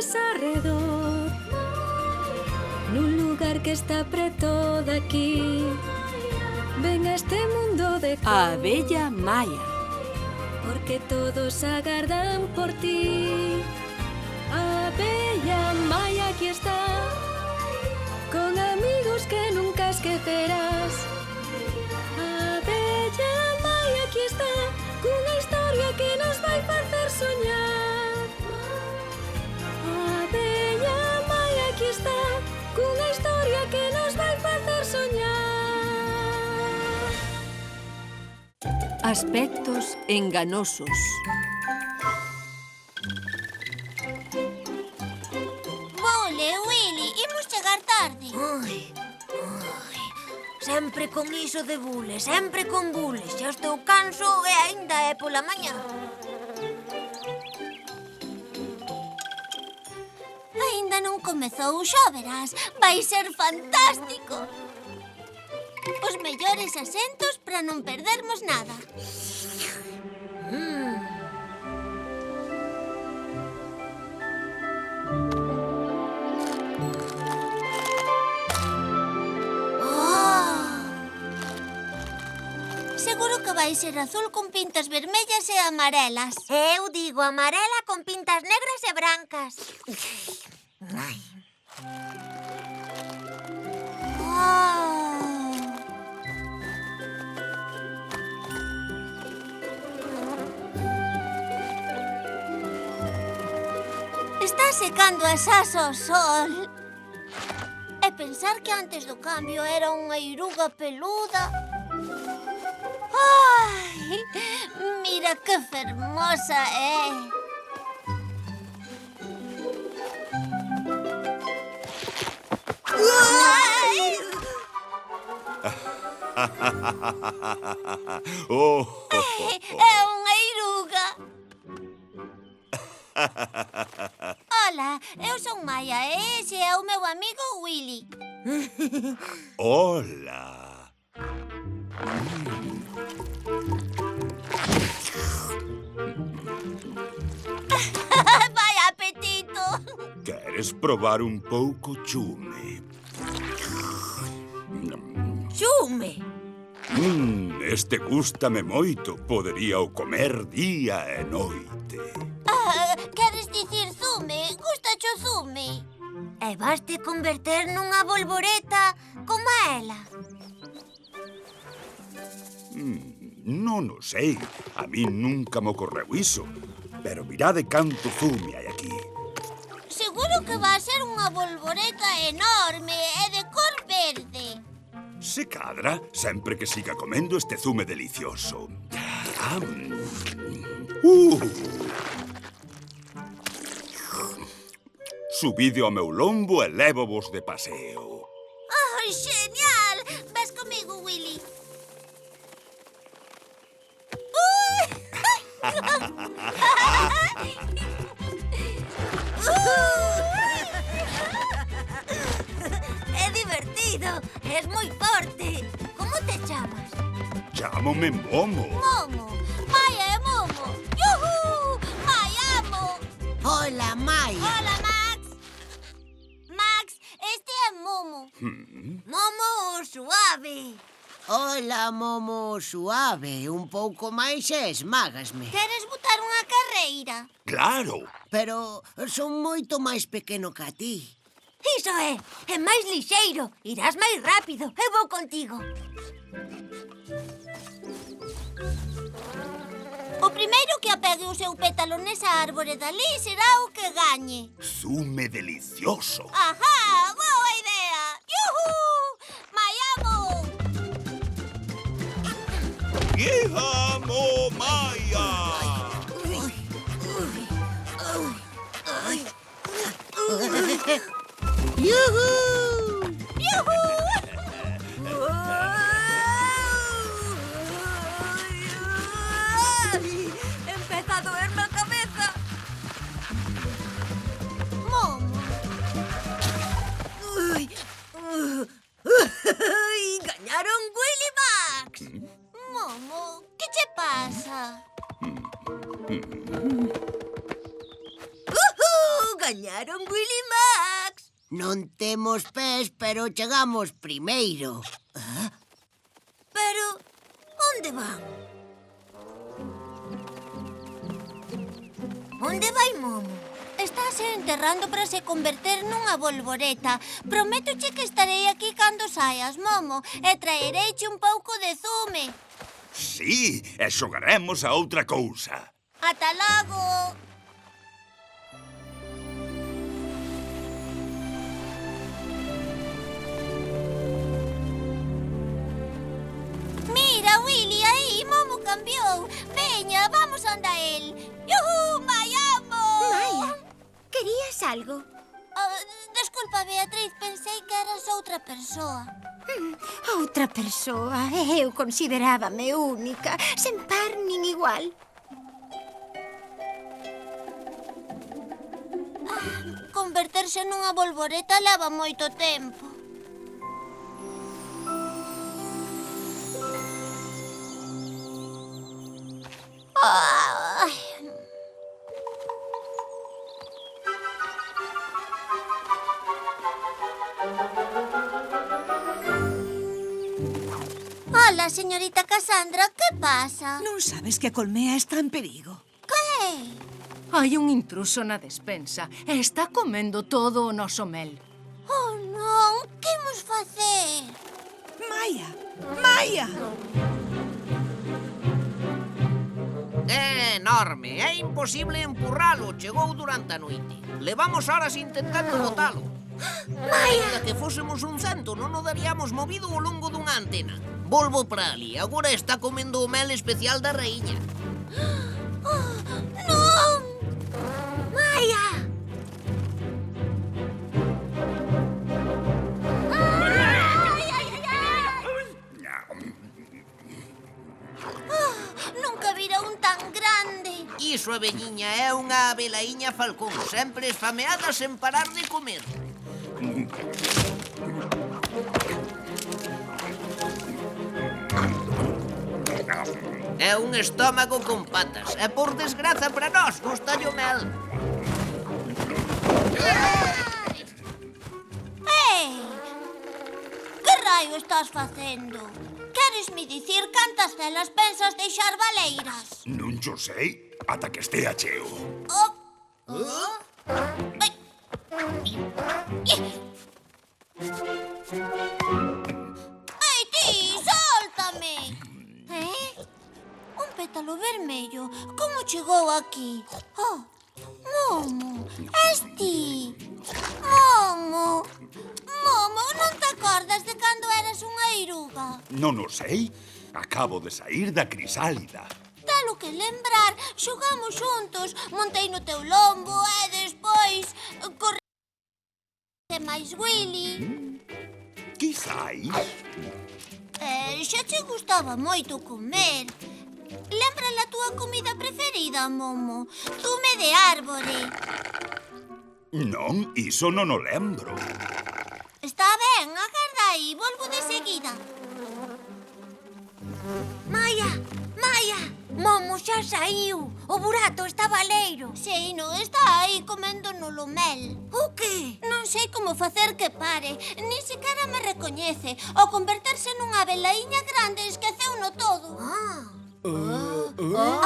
ves arredor, nun lugar que está preto daqui. Ven a este mundo de cor, A abella Maya. porque todos agardan por ti. A abella Maya aquí está, con amigos que nunca esquecerás. A abella Maya aquí está, cunha historia que nos vai facer soñar. A abella Maya aquí está, cunha historia que nos vai facer soñar. Aspectos enganosos. Vole, Willy, imos chegar tarde. Sempre con iso de bules, sempre con bules. Xa estou canso e aínda é pola mañá. Aínda non comezou, xa verás. Vai ser fantástico. Os mellores asentos para non perdermos nada. Seguro que vai ser azul con pintas vermellas e amarelas. Eu digo amarela con pintas negras e brancas. Está secando as asas ao sol. E pensar que antes do cambio era unha iruga peluda. Ai, mira que fermosa é. Ai, Oh, é unha iruga. Ola, eu son Maya e ese é o meu amigo Willy. hola. Vai apetito. Queres probar un pouco chume? Xume. Este gústame moito. Podería o comer día e noite. Queres dicir zume? Gustacho zume? E vaste converter nunha bolboreta como ela. Non o sei. A mí nunca me ocorreu iso. Pero mirade canto zume hai aquí. Seguro que va a ser unha bolboreta enorme e de cor verde. Se cadra, sempre que siga comendo este zume delicioso. Subide ao meu lombo e lévovos de paseo. ¡Ay, genial! Ves comigo, Willy. É divertido, es moi forte. Como te chamas? Chámome Momo. Momo. Maya é Momo. ¡Yuhu! Maya amo. Hola, Maya. Hola, Max. Max, este é Momo. Momo suave. Hola, Momo suave. Un pouco máis e esmágasme. Queres botar unha carreira? Claro. Pero son moito máis pequeno que a ti. Iso é máis lixeiro. Irás máis rápido. Eu vou contigo. O primeiro que apegue o seu pétalo nesa árbore dali será o que gañe. Zume delicioso. ¡Ajá! ¡Boa idea! ¡Yuhu! ¡Mayamo! ¡Yihamo Maya! ¡Yuhu! ¡Yuhu! Empeza a doerme a cabeza. Momo. Gañaron Willy Max. Momo, que che Gañaron Willy Max. Non temos pés, pero chegamos primeiro. Pero, onde van? Onde vai Momo? Estáse enterrando para se converter nunha bolboreta. Prométoche que estarei aquí cando saias, Momo, e traereiche un pouco de zume. Sí, e xogaremos a outra cousa. Ata logo! Mira, Willy, aí Momo cambiou. Veña, vamos anda el. Yuhu, Maiamo! Maia, querías algo? Desculpa, Beatriz, pensei que eras outra persoa. Outra persoa. Eu considerábame única, sen par nin igual. Converterse nunha bolboreta leva moito tempo. Ai. Hola, señorita Cassandra, que pasa? Non sabes que a colmea está en perigo. Que? Hai un intruso na despensa e está comendo todo o noso mel. Oh, non, que imos facer? Maia! Maia! É enorme, é imposible empurralo. Chegou durante a noite. Levamos horas intentando botalo. Ainda que fósemos un cento, non o daríamos movido ao longo dunha antena. Volvo para ali. Agora está comendo o mel especial da raíña. Non! Maia! Nunca vira un tan grande. Iso, abelliña, é unha abelaíña falcón, sempre esfameada sen parar de comer. É un estómago con patas, e por desgraza para nós gusta o mel. Ei! Que raio estás facendo? Queres me dicir cantas celas pensas deixar baleiras? Non xo sei, ata que estea cheo. Oh. Ai. Ei, ti, sóltame! Un pétalo vermello. Como chegou aquí? Oh, Momo, es ti. Momo, Momo, non te acordas de cando eras unha eiruga? Non o sei. Acabo de sair da crisálida. Telo que lembrar, xogamos xuntos, montei no teu lombo e despois corre máis Willy. Quizais. Xa che gustaba moito comer. Lembra a túa comida preferida, Momo? Zume de árbore. Non, iso non o lembro. Está ben, agarda aí, volvo de seguida. Maia, Maia, Momo xa saiu. O burato está baleiro. Sei, non está aí comendo no lomel. O que? Non sei como facer que pare. Ni sequera me recoñece. Ao converterse nunha velaíña grande, esqueceuno todo.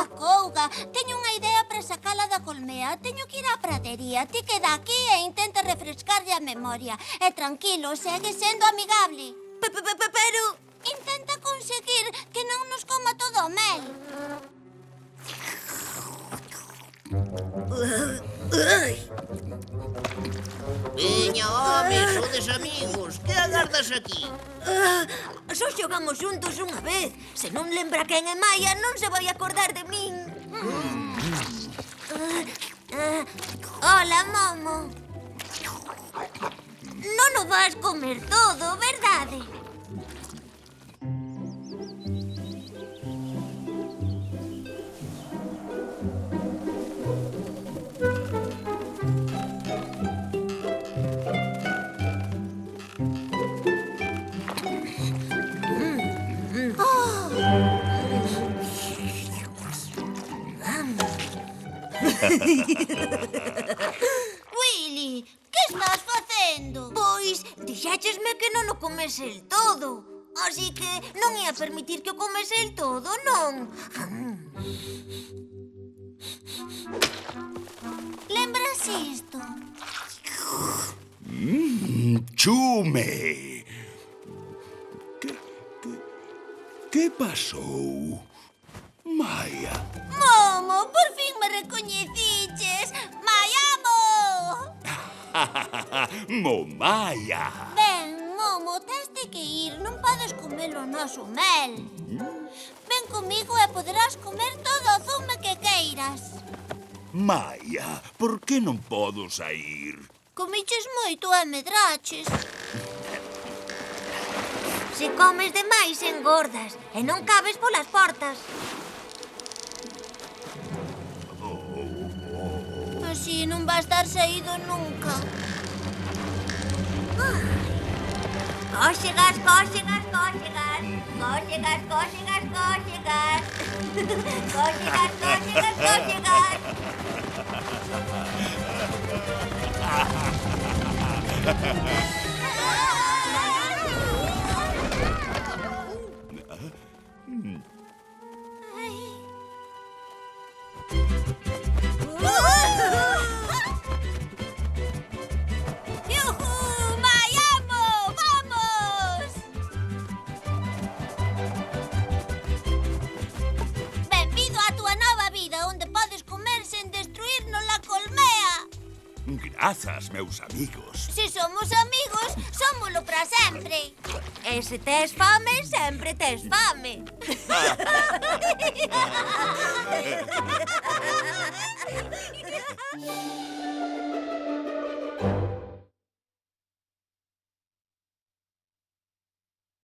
Acouga, teño unha idea para sacala da colmea. Teño que ir á pradería. Ti queda aquí e intenta refrescarlle a memoria. E tranquilo, segue sendo amigable. Pero... Intenta conseguir que non nos coma todo o mel. Veña, home, sodes amigos. Que agardas aquí? Só xogamos juntos unha vez. Se non lembra quen é Maia, non se vai acordar de min. Hola, Momo. Non o vas comer todo, verdade? Lili, que estás facendo? Pois, dixéchesme que non o comese el todo. Así que non ia permitir que o comese el todo, non? Lembras isto? Chume! Que pasou? Maia. Momo, por fin me recoñeciches. Maiamo! Maia. Ben, Momo, teste que ir. Non podes comer o noso mel. Ven comigo e poderás comer todo o zume que queiras. Maia, por que non podo sair? Comiches moito e medraches. Se comes demais engordas e non cabes polas portas. Así non va a estar saído nunca. Cóxegas, cóxegas, cóxegas. Cóxegas, cóxegas, cóxegas. Cóxegas, cóxegas, cóxegas. ¡Yujú! ¡Maiamo! ¡Vamos! Benvido á túa nova vida, onde podes comer sen destruirnos la colmea. Grazas, meus amigos. Se somos amigos, somoslo para sempre. E se tes fame, sempre tes fame.